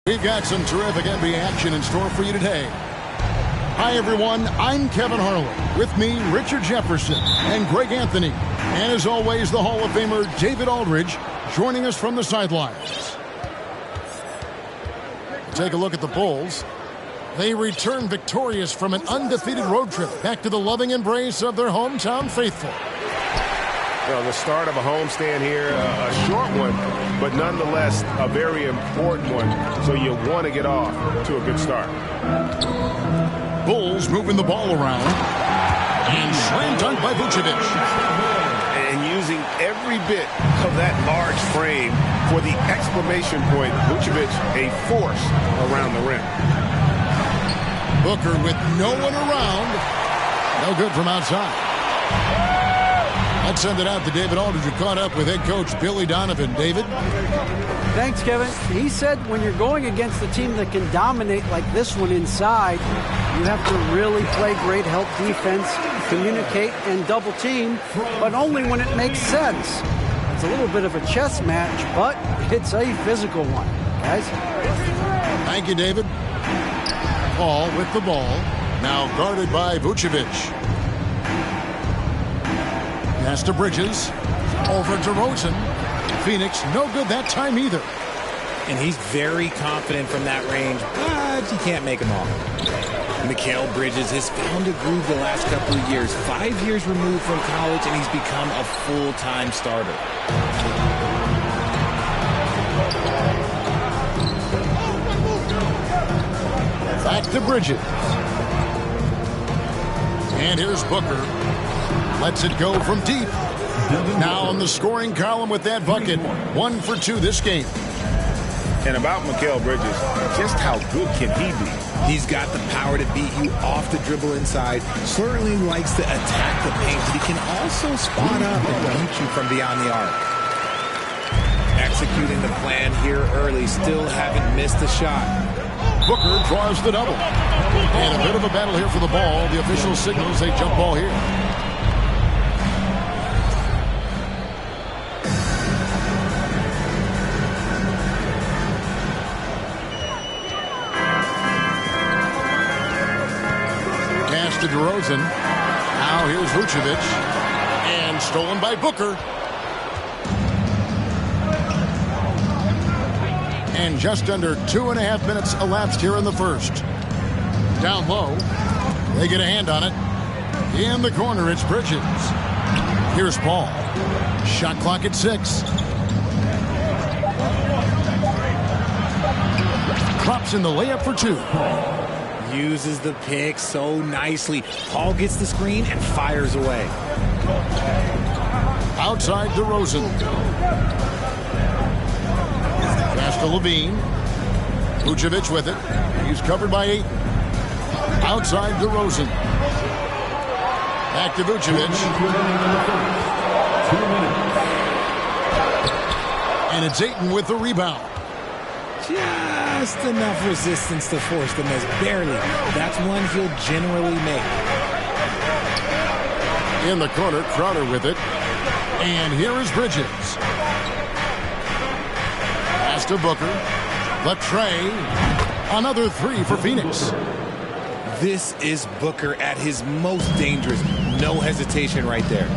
We've got some terrific NBA action in store for you today. Hi, everyone. I'm Kevin Harlan. With me, Richard Jefferson and Greg Anthony. And as always, the Hall of Famer David Aldridge joining us from the sidelines. Take a look at the Bulls. They return victorious from an undefeated road trip back to the loving embrace of their hometown faithful. Well, the start of a homestand here, a short one, but nonetheless a very important one. So you want to get off to a good start. Bulls moving the ball around. And slam dunk by Vucevic. And using every bit of that large frame for the exclamation point. Vucevic, a force around the rim. Booker with no one around. No good from outside. Let's send it out to David Aldridge, who caught up with head coach Billy Donovan. David? Thanks, Kevin. He said when you're going against a team that can dominate like this one inside, you have to really play great help defense, communicate, and double team, but only when it makes sense. It's a little bit of a chess match, but it's a physical one, guys. Thank you, David. Paul with the ball. Now guarded by Vucevic. Pass to Bridges. Over to Rosen. Phoenix, no good that time either. And he's very confident from that range, but he can't make them all. Mikal Bridges has found a groove the last couple of years. 5 years removed from college, and he's become a full-time starter. Back to Bridges. And here's Booker. Lets it go from deep. Now in the scoring column with that bucket. 1 for 2 this game. And about Mikal Bridges, just how good can he be? He's got the power to beat you off the dribble inside. Certainly likes to attack the paint, but he can also spot up and dunk you from beyond the arc. Executing the plan here early, still haven't missed a shot. Booker draws the double. And a bit of a battle here for the ball. The official signals a jump ball here. Pass to DeRozan. Now here's Vucevic. And stolen by Booker. And just under 2.5 minutes elapsed here in the first. Down low. They get a hand on it. In the corner, it's Bridges. Here's Paul. Shot clock at 6. Drops in the layup for 2. Uses the pick so nicely. Paul gets the screen and fires away. Outside DeRozan. Pass to Levine. Vucevic with it. He's covered by 8. Outside DeRozan. Back to Vucevic. 2 minutes. And it's Ayton with the rebound. Just enough resistance to force the miss. Barely. That's one he'll generally make. In the corner, Crowder with it. And here is Bridges. Pass to Booker. Latre. Another 3 for Phoenix. This is Booker at his most dangerous. No hesitation right there.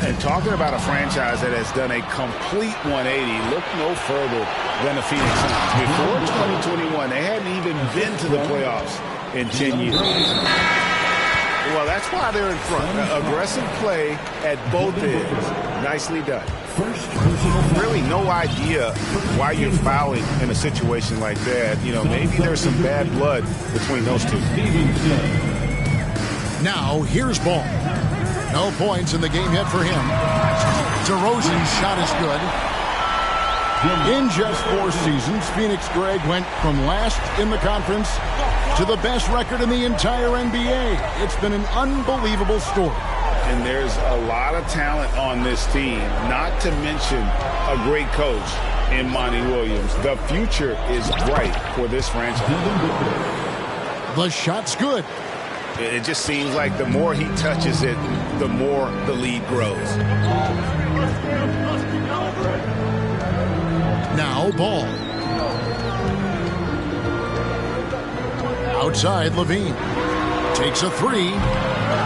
And talking about a franchise that has done a complete 180, look no further than the Phoenix Suns. Before 2021, they hadn't even been to the playoffs in 10 years. Well, that's why they're in front. Aggressive play at both ends. Nicely done. Really no idea why you're fouling in a situation like that. You know, maybe there's some bad blood between those two. Now, here's Ball. No points in the game yet for him. DeRozan's shot is good. In just 4 seasons, Phoenix, Greg, went from last in the conference to the best record in the entire NBA. It's been an unbelievable story. And there's a lot of talent on this team, not to mention a great coach in Monty Williams. The future is bright for this franchise. The shot's good. It just seems like the more he touches it, the more the lead grows. Now Ball. Outside, Levine. Takes a 3.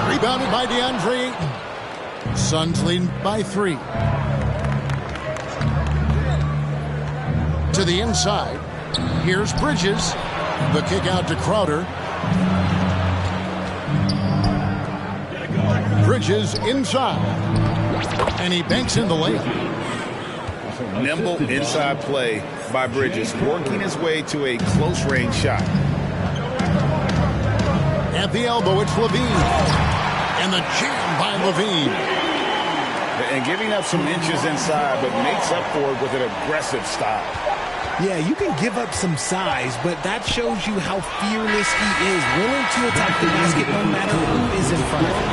Rebounded by DeAndre Ayton. Suns leading by 3. To the inside. Here's Bridges. The kick out to Crowder. Bridges inside. And he banks in the layup. Nimble inside play by Bridges, working his way to a close-range shot. At the elbow, it's Levine. And the jam by Levine. And giving up some inches inside, but makes up for it with an aggressive style. Yeah, you can give up some size, but that shows you how fearless he is, willing to attack the basket no matter who is in front of him.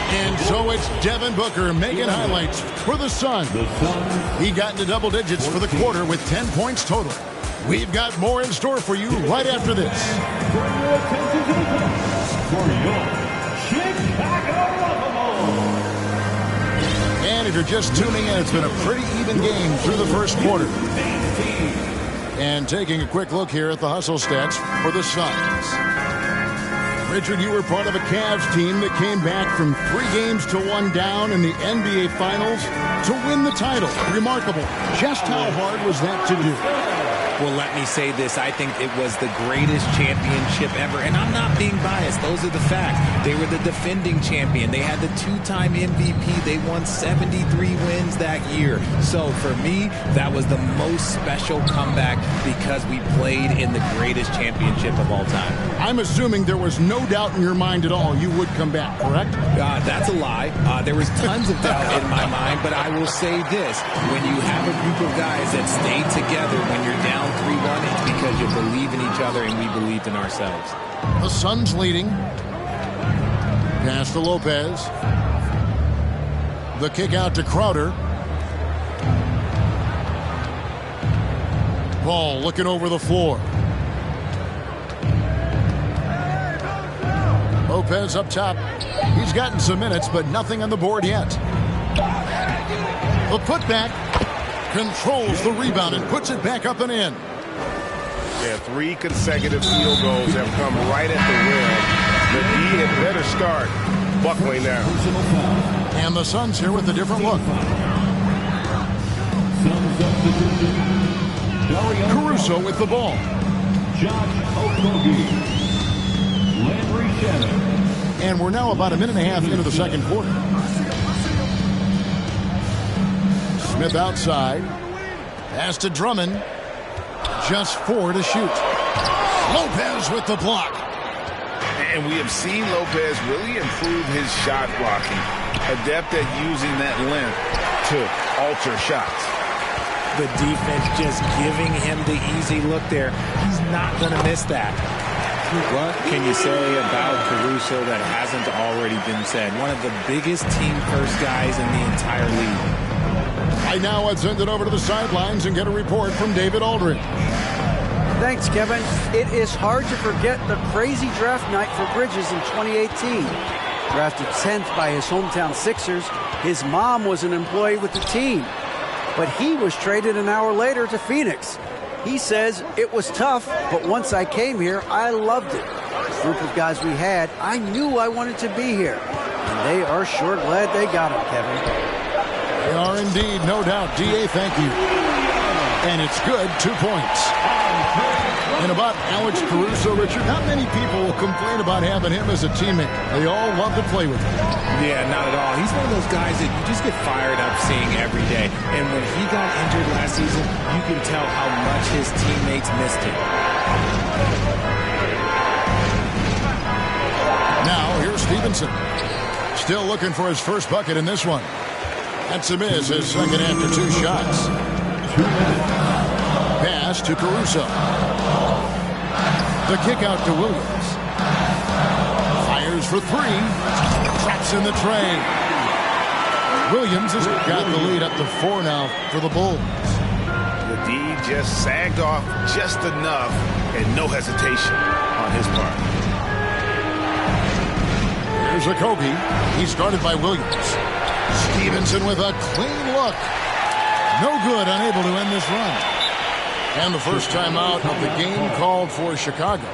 And so it's Devin Booker making highlights for the Suns. He got into double digits for the quarter with 10 points total. We've got more in store for you right after this. And if you're just tuning in, it's been a pretty even game through the first quarter. And taking a quick look here at the hustle stats for the Suns. Richard, you were part of a Cavs team that came back from 3 games to 1 down in the NBA Finals to win the title. Remarkable. Just how hard was that to do? Well, let me say this. I think it was the greatest championship ever. And I'm not being biased. Those are the facts. They were the defending champion. They had the 2-time MVP. They won 73 wins that year. So for me, that was the most special comeback because we played in the greatest championship of all time. I'm assuming there was no doubt in your mind at all you would come back, correct? That's a lie. There was tons of doubt in my mind, but I will say this. When you have a group of guys that stay together when you're down 3-1, it's because you believe in each other and we believed in ourselves. The Suns leading. Pass to Lopez. The kick out to Crowder. Ball looking over the floor. Lopez up top. He's gotten some minutes, but nothing on the board yet. The putback. Controls the rebound and puts it back up and in. Yeah, 3 consecutive field goals have come right at the rim. The D had better start buckling down. And the Suns here with a different look. Caruso with the ball. And we're now about a minute and a half into the second quarter. Smith outside. Pass to Drummond. Just 4 to shoot. Lopez with the block. And we have seen Lopez really improve his shot blocking. Adept at using that length to alter shots. The defense just giving him the easy look there. He's not going to miss that. What can you say about Caruso that hasn't already been said? One of the biggest team-first guys in the entire league. Right now, let's send it over to the sidelines and get a report from David Aldridge. Thanks, Kevin. It is hard to forget the crazy draft night for Bridges in 2018. Drafted 10th by his hometown Sixers, his mom was an employee with the team. But he was traded an hour later to Phoenix. He says, it was tough, but once I came here, I loved it. group of guys we had, I knew I wanted to be here. And they are sure glad they got him, Kevin. They are indeed, no doubt. D.A., thank you. And it's good, 2 points. And about Alex Caruso, Richard, not many people will complain about having him as a teammate. They all love to play with him. Yeah, not at all. He's one of those guys that you just get fired up seeing every day. And when he got injured last season, you can tell how much his teammates missed him. Now, here's Stevenson. Still looking for his first bucket in this one. That's a miss, his second after 2 shots. Pass to Caruso. The kick out to Williams. Fires for 3. Traps in the tray. Williams has got the lead up to 4 now for the Bulls. The D just sagged off just enough and no hesitation on his part. Here's Okogie. He's guarded by Williams. Stevenson with a clean look. No good, unable to end this run. And the first time out of the game called for Chicago.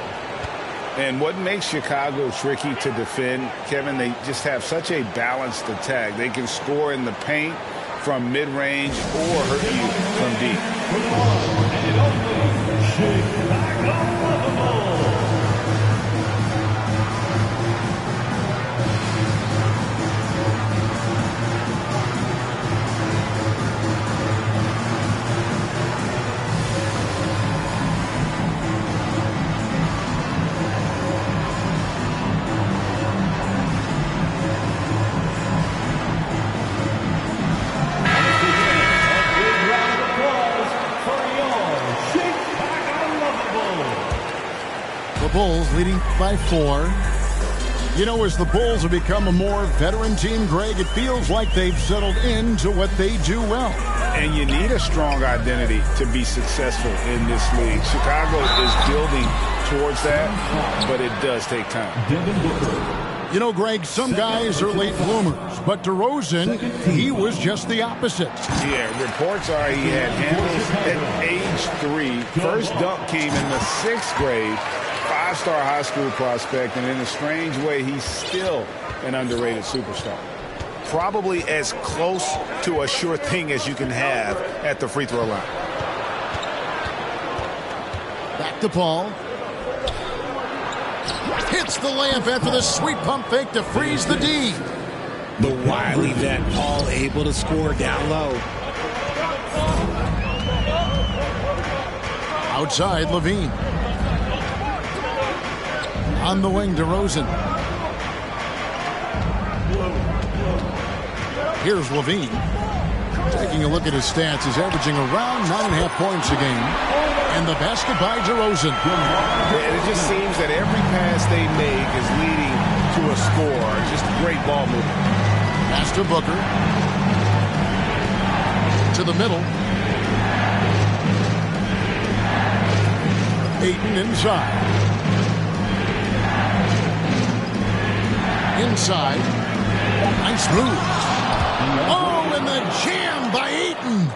And what makes Chicago tricky to defend, Kevin, they just have such a balanced attack. They can score in the paint from mid-range or hurt you from deep. Bulls leading by 4. You know, as the Bulls have become a more veteran team, Greg, it feels like they've settled into what they do well. And you need a strong identity to be successful in this league. Chicago is building towards that, but it does take time. You know, Greg, some guys are late bloomers, but DeRozan, he was just the opposite. Yeah, reports are he had handles at age 3. First dunk came in the 6th grade. 5-star high school prospect, and in a strange way, he's still an underrated superstar. Probably as close to a sure thing as you can have at the free throw line. Back to Paul. Hits the layup after the sweet pump fake to freeze the D. The wily vet Paul able to score down low. Outside, Levine. On the wing, DeRozan. Here's Levine. Taking a look at his stats, he's averaging around 9.5 points a game. And the basket by DeRozan. And it just seems that every pass they make is leading to a score. Just great ball movement. Pass to Booker. To the middle. Ayton inside. Inside. Nice move. Oh, and the jam by Ayton.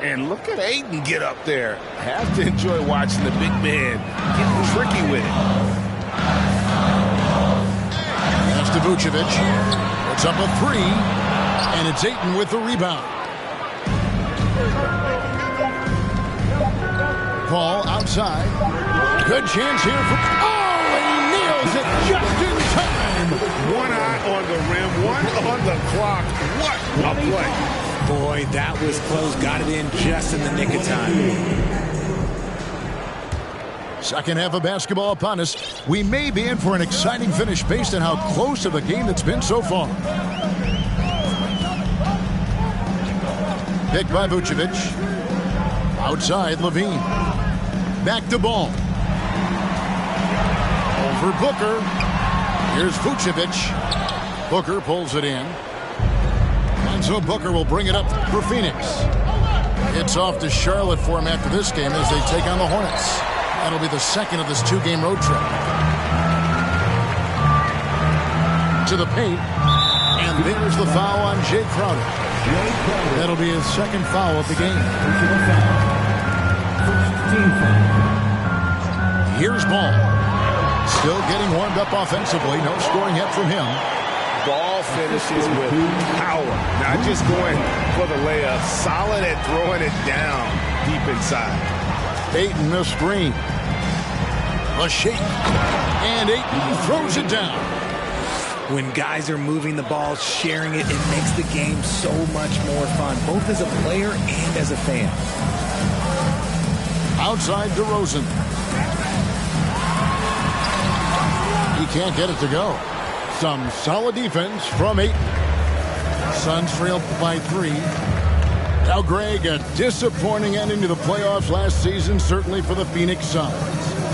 And look at Ayton get up there. Have to enjoy watching the big man getting tricky with it. Pass to Vucevic. Puts up a 3. And it's Ayton with the rebound. Paul outside. Good chance here for... Oh, and he nails it just in time. One eye on the rim, one on the clock. What a play. Boy, that was close. Got it in just in the nick of time. Second half of basketball upon us. We may be in for an exciting finish based on how close of a game it's been so far. Picked by Vucevic. Outside, Levine. Back to Ball. Over Booker. Here's Vucevic. Booker pulls it in. And so Booker will bring it up for Phoenix. It's off to Charlotte for him after this game as they take on the Hornets. That'll be the second of this 2-game road trip. To the paint. And there's the foul on Jay Crowder. That'll be his second foul of the game. Here's Ball. Still getting warmed up offensively. No scoring yet from him. Ball finishes with power. Not just going for the layup. Solid at throwing it down deep inside. Ayton the screen. A shake. And Ayton throws it down. When guys are moving the ball, sharing it, it makes the game so much more fun, both as a player and as a fan. Outside DeRozan. He can't get it to go. Some solid defense from Ayton. Suns trailed by 3. Now, Greg, a disappointing ending to the playoffs last season, certainly for the Phoenix Suns.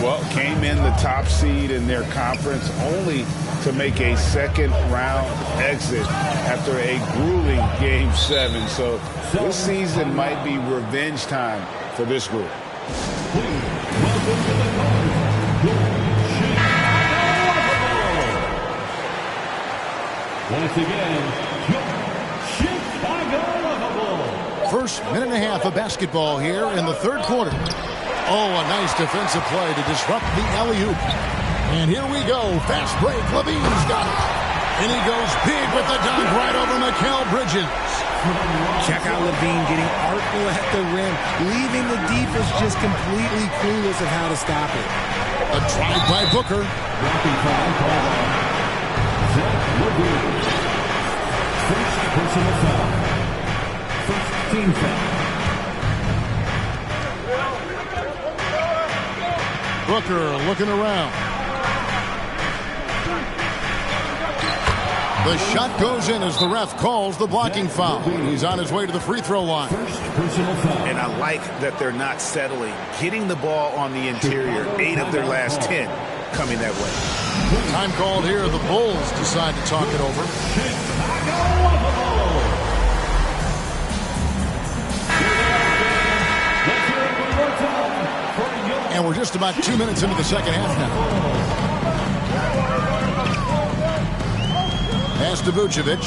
Well, came in the top seed in their conference only to make a second-round exit after a grueling Game 7. So this season might be revenge time for this group. Once again, Chicago. First minute and a half of basketball here in the third quarter. Oh, a nice defensive play to disrupt the alley-oop. And here we go. Fast break. Levine's got it. And he goes big with the dunk right over Mikal Bridges. Check out Levine getting artful at the rim, leaving the defense just completely clueless of how to stop it. A drive by Booker. First personal foul. First team foul. Booker looking around. The shot goes in as the ref calls the blocking foul. He's on his way to the free throw line. First personal foul. And I like that they're not settling. Getting the ball on the interior. 8 of their last 10 coming that way. Time called here. The Bulls decide to talk it over. And we're just about 2 minutes into the second half now. Pass to Vucevic.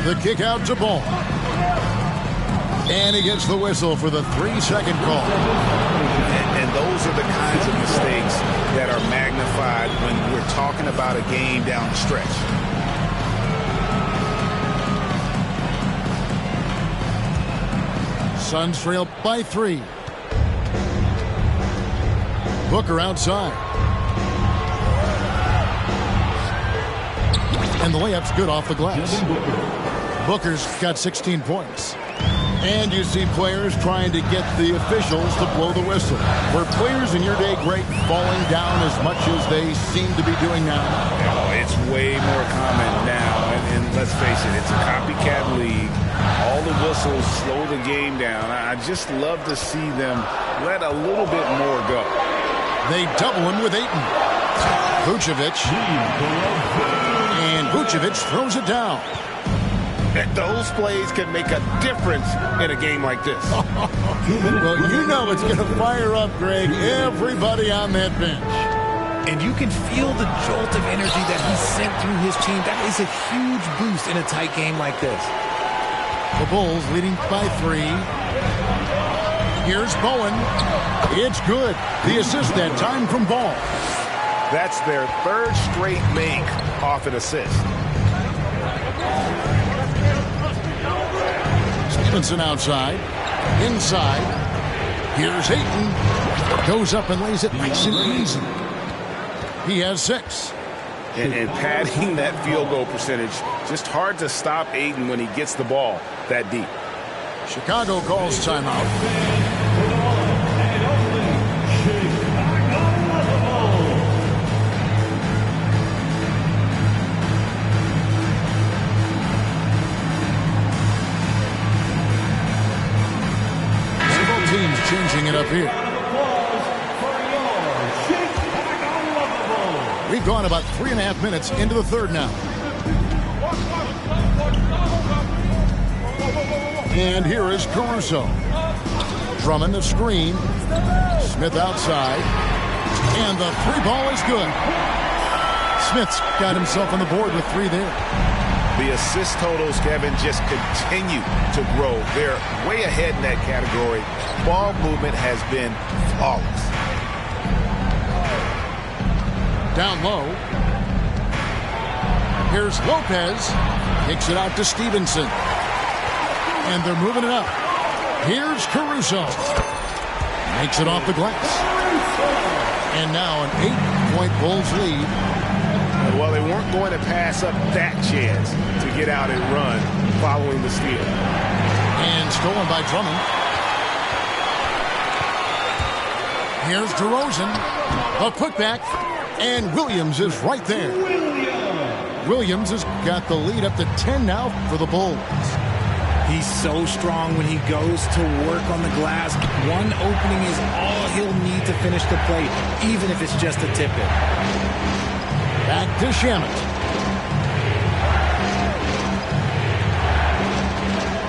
The kick out to Ball. And he gets the whistle for the 3-second call. And those are the kinds of mistakes that are magnified when we're talking about a game down the stretch. Suns trail by 3. Booker outside. And the layup's good off the glass. Booker's got 16 points. And you see players trying to get the officials to blow the whistle. Were players in your day, Greg, falling down as much as they seem to be doing now? Oh, it's way more common now. And let's face it, it's a copycat league. All the whistles slow the game down. I just love to see them let a little bit more go. They double him with Ayton. Vucevic. And Vucevic throws it down. And those plays can make a difference in a game like this. Well, you know it's going to fire up, Greg, everybody on that bench. And you can feel the jolt of energy that he sent through his team. That is a huge boost in a tight game like this. The Bulls leading by 3. Here's Bowen. It's good. The assist that time from Ball. That's their 3rd straight make off an assist. Stevenson outside. Inside. Here's Ayton. Goes up and lays it nice and easy. He has 6. And padding that field goal percentage, just hard to stop Ayton when he gets the ball that deep. Chicago calls timeout. Teams changing it up here. We've gone about 3.5 minutes into the third now. And here is Caruso. Drummond the screen. Smith outside. And the 3 ball is good. Smith's got himself on the board with 3 there. The assist totals, Kevin, just continue to grow. They're way ahead in that category. Ball movement has been flawless. Down low. Here's Lopez. Kicks it out to Stevenson. And they're moving it up. Here's Caruso. Makes it off the glass. And now an 8-point Bulls lead. Well, they weren't going to pass up that chance to get out and run following the steal. And stolen by Drummond. Here's DeRozan. A putback. And Williams is right there. Williams has got the lead up to 10 now for the Bulls. He's so strong when he goes to work on the glass. One opening is all he'll need to finish the play, even if it's just a tip-in. Back to Shamet.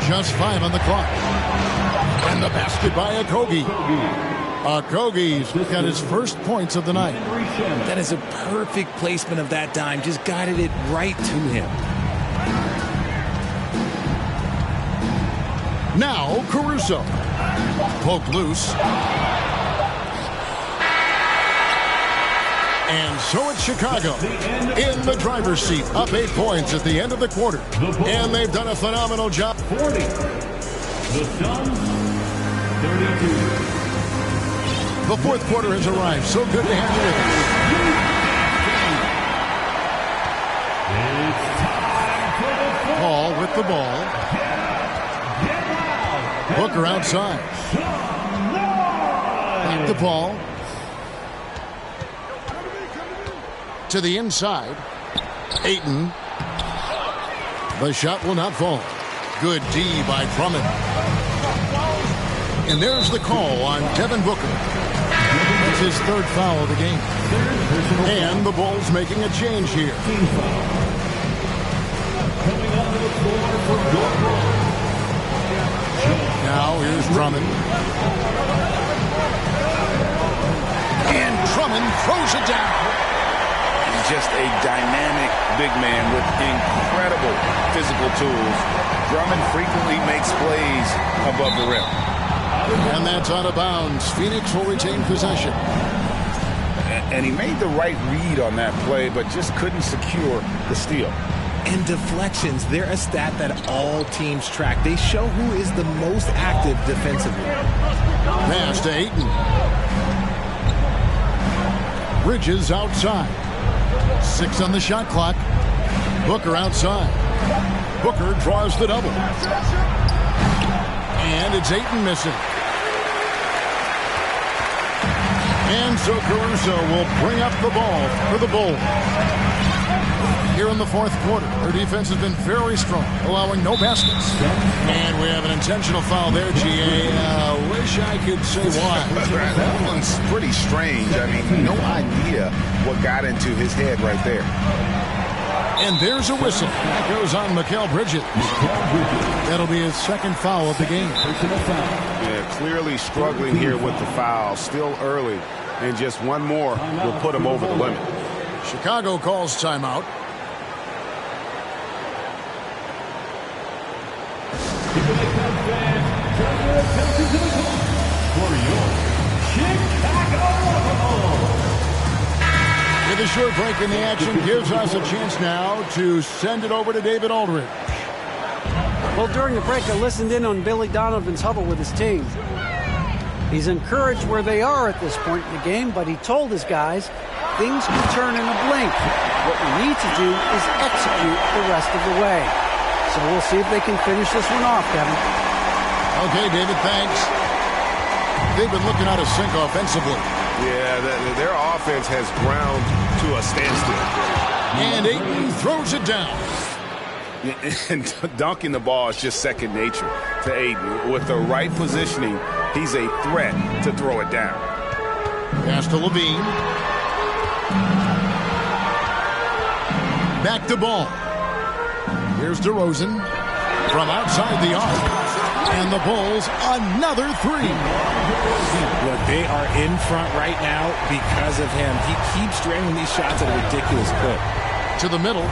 Just 5 on the clock. And the basket by Okogie. Okogie's got his first points of the night. That is a perfect placement of that dime. Just guided it right to him. Now Caruso. Poke loose. And so it's Chicago in the driver's seat, up 8 points at the end of the quarter. And they've done a phenomenal job. 40. The Suns, 32. The fourth quarter has arrived. So good to have you with us. It's time for the Paul with the ball. Booker outside. Back to Paul. To the inside. Ayton. The shot will not fall. Good D by Drummond. And there's the call on Devin Booker. That's his third foul of the game. And the Bulls making a change here. Coming onto the floor for Dortmund. Now here's Drummond. And Drummond throws it down. He's just a dynamic big man with incredible physical tools. Drummond frequently makes plays above the rim. And that's out of bounds. Phoenix will retain possession. And he made the right read on that play, but just couldn't secure the steal. And deflections, they're a stat that all teams track. They show who is the most active defensively. Pass to Ayton. Bridges outside. 6 on the shot clock. Booker outside. Booker draws the double. And it's Ayton missing. And so Caruso will bring up the ball for the Bulls. Here in the fourth quarter, their defense has been very strong, allowing no baskets. And we have an intentional foul there, G.A. Wish I could say why. That one's pretty strange. I mean, no idea what got into his head right there. And there's a whistle. That goes on Mikal Bridges. That'll be his second foul of the game. Yeah, clearly struggling here with the foul. Still early. And just one more will put him over the limit. Chicago calls timeout. With a short break in the action, gives us a chance now to send it over to David Aldridge. Well, during the break, I listened in on Billy Donovan's huddle with his team. He's encouraged where they are at this point in the game, but he told his guys things can turn in a blink. What we need to do is execute the rest of the way. So we'll see if they can finish this one off, Kevin. Okay, David, thanks. They've been looking out of sync offensively. Yeah, their offense has ground to a standstill. And Ayton throws it down. And dunking the ball is just second nature to Ayton. With the right positioning, he's a threat to throw it down. Pass to Levine. Back to Ball. Here's DeRozan from outside the arc. And the Bulls, another three. Look, they are in front right now because of him. He keeps draining these shots at a ridiculous clip. To the middle.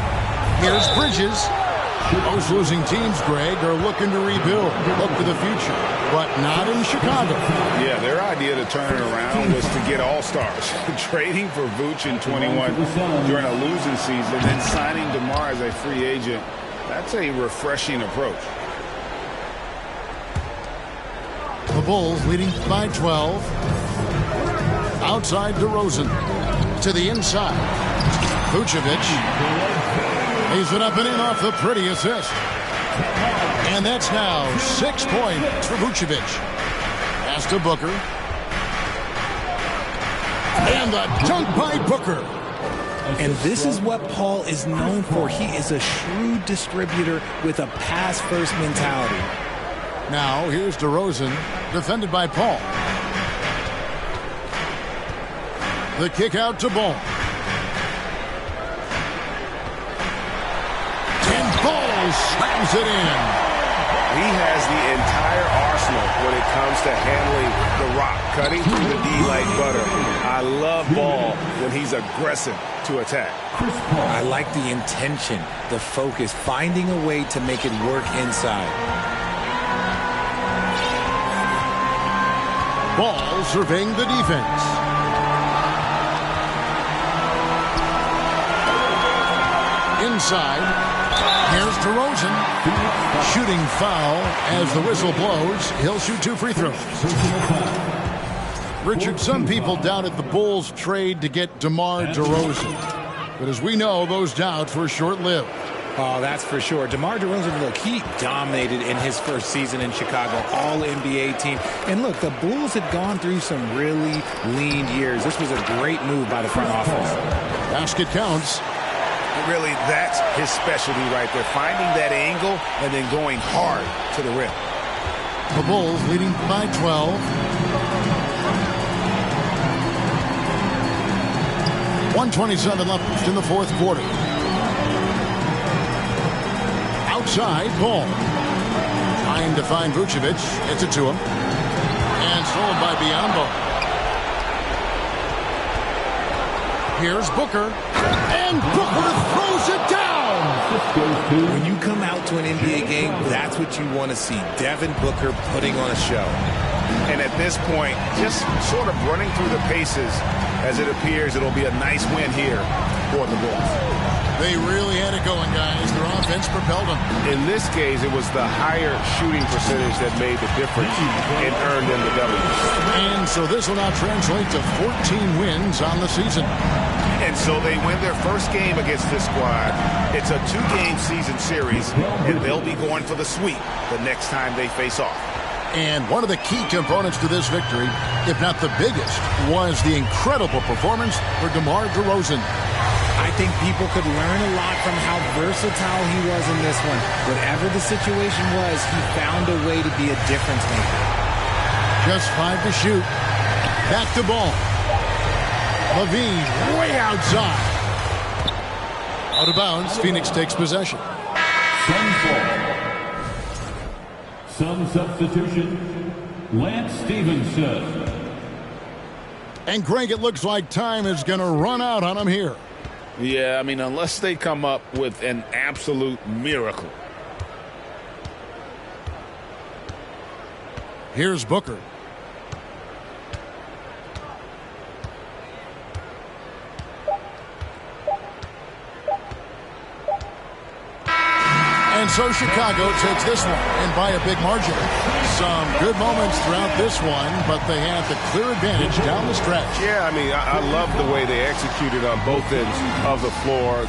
Here's Bridges. Most losing teams, Greg, are looking to rebuild, look to the future, but not in Chicago. Yeah, their idea to turn it around was to get all-stars. Trading for Vooch in 21 during a losing season, then signing DeMar as a free agent. That's a refreshing approach. The Bulls leading by 12. Outside DeRozan. To the inside. Vucevic. Lays it up and in off the pretty assist. And that's now 6 points for Vucevic. Pass to Booker. And the dunk by Booker. And this is what Paul is known for. He is a shrewd distributor with a pass-first mentality. Now, here's DeRozan, defended by Paul. The kick out to Ball. And Ball slams it in. He has the entire arsenal when it comes to handling the rock, cutting through the D like butter. I love Ball when he's aggressive to attack. I like the intention, the focus, finding a way to make it work inside. Ball surveying the defense. Inside. Here's DeRozan. Shooting foul as the whistle blows. He'll shoot 2 free throws. Richard, some people doubted the Bulls' trade to get DeMar DeRozan. But as we know, those doubts were short-lived. Oh, that's for sure. DeMar DeRozan, look, he dominated in his first season in Chicago, all-NBA team. And look, the Bulls had gone through some really lean years. This was a great move by the front office. Basket counts. Really, that's his specialty right there, finding that angle and then going hard to the rim. The Bulls leading by 12. .127 left in the fourth quarter. Outside, Ball. Trying to find Vucevic. Gets it to him. And sold by Biyombo. Here's Booker. And Booker throws it down. When you come out to an NBA game, that's what you want to see. Devin Booker putting on a show. And at this point, just sort of running through the paces, as it appears it'll be a nice win here for the Bulls. They really had it going, guys. Their offense propelled them. In this case, it was the higher shooting percentage that made the difference and earned them the W. And so this will now translate to 14 wins on the season. And so they win their first game against this squad. It's a 2-game season series, and they'll be going for the sweep the next time they face off. And one of the key components to this victory, if not the biggest, was the incredible performance for DeMar DeRozan. I think people could learn a lot from how versatile he was in this one. Whatever the situation was, he found a way to be a difference maker. Just 5 to shoot. Back to Ball. Levine way outside. Out of bounds. Phoenix takes possession. Some substitution. Lance Stevenson. And Greg, it looks like time is going to run out on him here. Yeah, I mean, unless they come up with an absolute miracle. Here's Booker. And so Chicago takes this one, and by a big margin. Some good moments throughout this one, but they had the clear advantage down the stretch. Yeah, I mean, I love the way they executed on both ends of the floor.